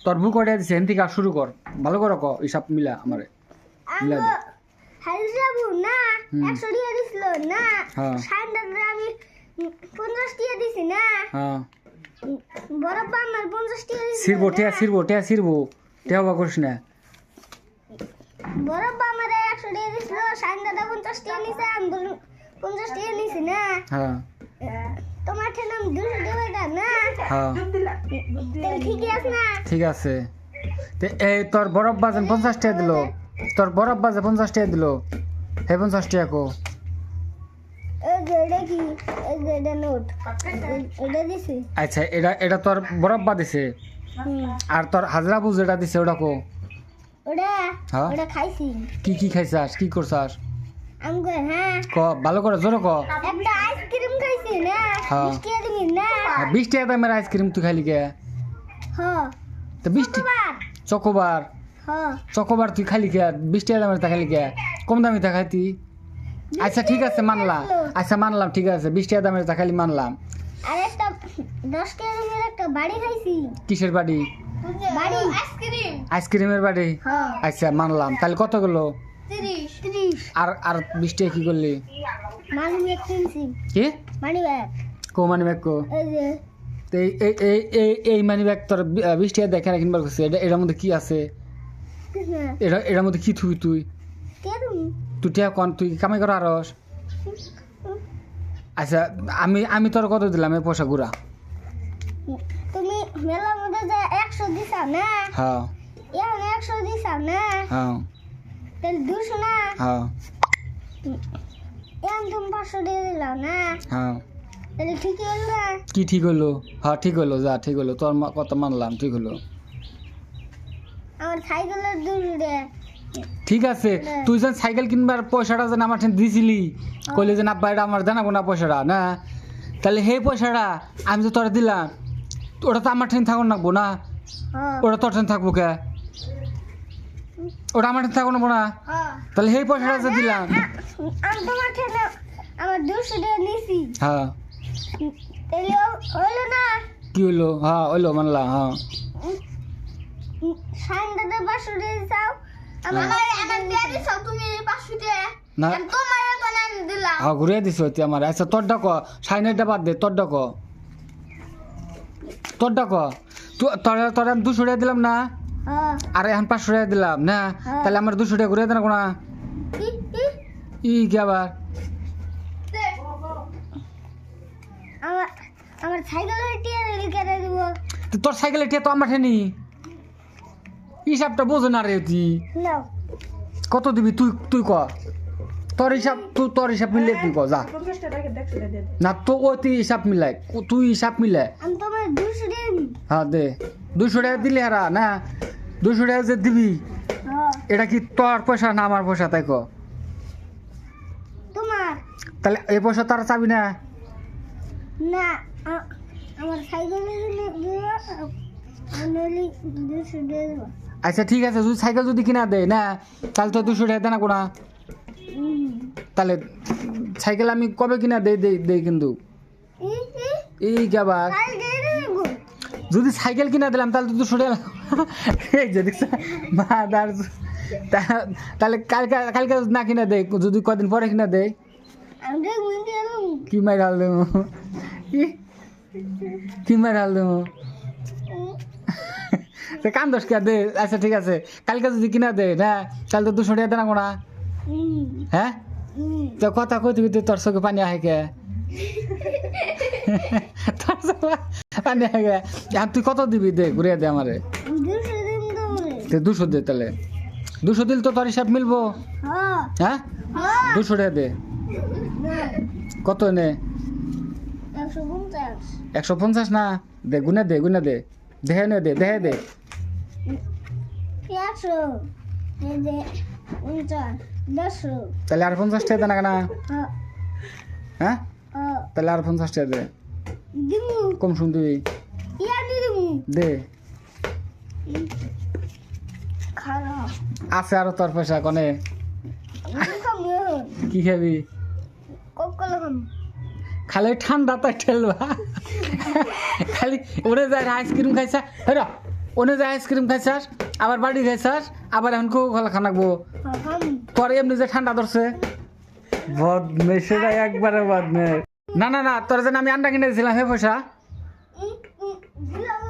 তোর বুক ওটা দিছে এন থেকে আর শুরু কর ভালো করে ক হিসাব মিলা আমারে মিলা দে হাইজাবু না 100 টাকা দিছিল না হ্যাঁ। সাইন্ডারে আমি 50 টাকা দিছি না হ্যাঁ বরাবর আমার 50 টাকা দিছি সিরবো টিয়া বা করিস না বরাবর আমার 100 টাকা দিছিল সাইন্ডারে 50 টাকা নিছে আমি 50 টাকা নিছি না হ্যাঁ তোমার ঠেলে আমি 200 টাকা দাম না হ্যাঁ তাহলে ঠিকই আছে না ঠিক আছে তে এই তোর বরফ বাজেন 50 টাকা দিল তোর বরফ বাজে 50 টাকা দিল হে 50 টাকা কো এই যে এটা কি এই যে এটা নোট এটা দিছি আচ্ছা এটা তোর বরফ বা দিছে আর তোর হাজরা বুঝ যেটা দিছে ওটা কো ওটা হ্যাঁ? ওটা খাইছি কি খাইছাস কি করছাস আমি কই হ্যাঁ ক ভালো করে জোরে ক একটা আইসক্রিম খাইছি না হ্যাঁ। 20 টাকা দিবি না 20 টাকা দামের আইসক্রিম তুই খাইলি কে হ্যাঁ তো 20 টাকা চকোবার হ্যাঁ চকোবার তুই খালি কে 20 টাকা দামের তা খালি কে কম দামি তা খাইতি আচ্ছা ঠিক আছে মানলাম ঠিক আছে 20 টাকা দামের তা খালি মানলাম আর একটা 10 টাকা দামের একটা বাড়ি খাইছি কিসের বাড়ি বাড়ি আইসক্রিম আইসক্রিমের বাড়ি হ্যাঁ আচ্ছা মানলাম তাহলে কত গেলো 30 আর 20 টাকা কি করলি মানি ব্যাগ কিনছি কি মানি ব্যাগ কো মানি ব্যাগ কো এই যে তো এই মানি ব্যাগ তোর 20 টাকা দেখে না কিনবার করছে এটার মধ্যে কি আছে এটার মধ্যে কি থুবি তুই কেরম তুই টিয়া কন তুই কামাই করা আরস আচ্ছা আমি তোর কত দিলাম এই পয়সা গুড়া তুমি মেলার মধ্যে যে 100 দিছাও না হ্যাঁ এখন 100 দিছাও না হ্যাঁ তাহলে 200 না হ্যাঁ এখন তুমি 500 টাকা দিলাও না হ্যাঁ তাহলে ঠিকই হলো না কি ঠিক হলো হ্যাঁ ঠিক হলো যা ঠিক হলো তোর কথা মানলাম ঠিক হলো আমার সাইকেলের 200 টাকা ঠিক আছে তুই যেন সাইকেল কিনবার পয়সাটা যেন আমার ঠেন দিছিলি কইলে যে আব্বা এটা আমার জানাবো না পয়সাটা না তাহলে সেই পয়সাটা আমি যে তোরা দিলাম ওটা তো আমার ঠেন থাকুন রাখবো না হ্যাঁ ওটা তোর ঠেন থাকবো কে ওটা আমার ঠেন থাকুন না হ্যাঁ তাহলে সেই পয়সাটা যে দিলাম আমি তোমার ঠেলে আমার 200 টাকা নিছি হ্যাঁ তাহলে হলো না কি হলো হ্যাঁ হইলো মানলাম হ্যাঁ সাইন্ডারে 500 টাকা দিছাও আমার দিয়ে দিছাও তুমি 500 টাকা না তোমার তো না দিলাম হ্যাঁ ঘুরিয়ে দিছ তুই আমার আচ্ছা তোর ডাক সাইনেরটা বাদ দে তোর ডাক তোর আমি 200 টাকা দিলাম না হ্যাঁ আর এখন 500 টাকা দিলাম না তাহলে আমার 200 টাকা ঘুরিয়ে দেন না কি কি আবার আমার সাইকেলের টিয়া লিখে দেব তো তোর সাইকেলে টিয়া তো আমার ঠেনি হিসাবটা বোঝো না রে তুই নাও কত দিবি তুই ক তোর হিসাব মিলে তুই ক যা না তো ও তুই হিসাব মিলাই তুই হিসাব মিলাই আমি তোমার 200 টাকা দিই হ্যাঁ দে 200 টাকা দিলি হারা না 200 টাকা যে দিবি হ্যাঁ এটা কি তোর পয়সা না আমার পয়সা তাই ক তোমার তাহলে এই পয়সা তারা চাবি না না আমার সাইকেলে নলি 200 টাকা দেব আচ্ছা ঠিক আছে যদি সাইকেল যদি কিনা দেয় না তাহলে তো 200 টাকা দেয় না কোনা তাহলে সাইকেল আমি কবে কিনা দেই কিন্তু এই আবার যদি সাইকেল কিনা দিলাম তাহলে তো 200 টাকা এই যে দেখছ তাহলে কালকে না কিনা দেয় যদি কদিন পরে কিনা দেয় কি মাই ঢাল দেবো কি মাই ঢাল দেবো কাম দোষ কে দে আচ্ছা ঠিক আছে কালকে যদি কিনা দে না তাহলে তো 200 টাকা দেনা কোনা হ্যাঁ তো কথা কইতে কইতে তোর চোখে পানি আহে কে তোর চোখে পানি আহে কে এখন তুই কত দিবি দে ঘুরিয়ে দে আমারে 200 দে তাহলে 200 দিল তো তোর হিসাব মিলবো হ্যাঁ 200 টাকা দে কত নে 150 না দে গুনে দে দেখে নে দে 100 তাহলে আর 50 টাকা দেনা কেনা হ্যাঁ তাহলে আর 50 টাকা দে কম শুন দিবি দে আছে আরো তোর পয়সা কনে কি খাবি খালি ঠান্ডা তাই ঠেলবা খালি ওরে যায় আইসক্রিম খাইছা হেরা ওনে যে আইসক্রিম খাইছাস আবার বাড়ি খাইছাস আবার এখন কোকো কলা খানাকবো হাম তোর এমনি যে ঠান্ডা ধরছে বদমেশেরা একবারে বদমেশ না না না তোর যেন আমি আন্ডা কিনে দিয়েছিলাম হে পয়সা দিলাম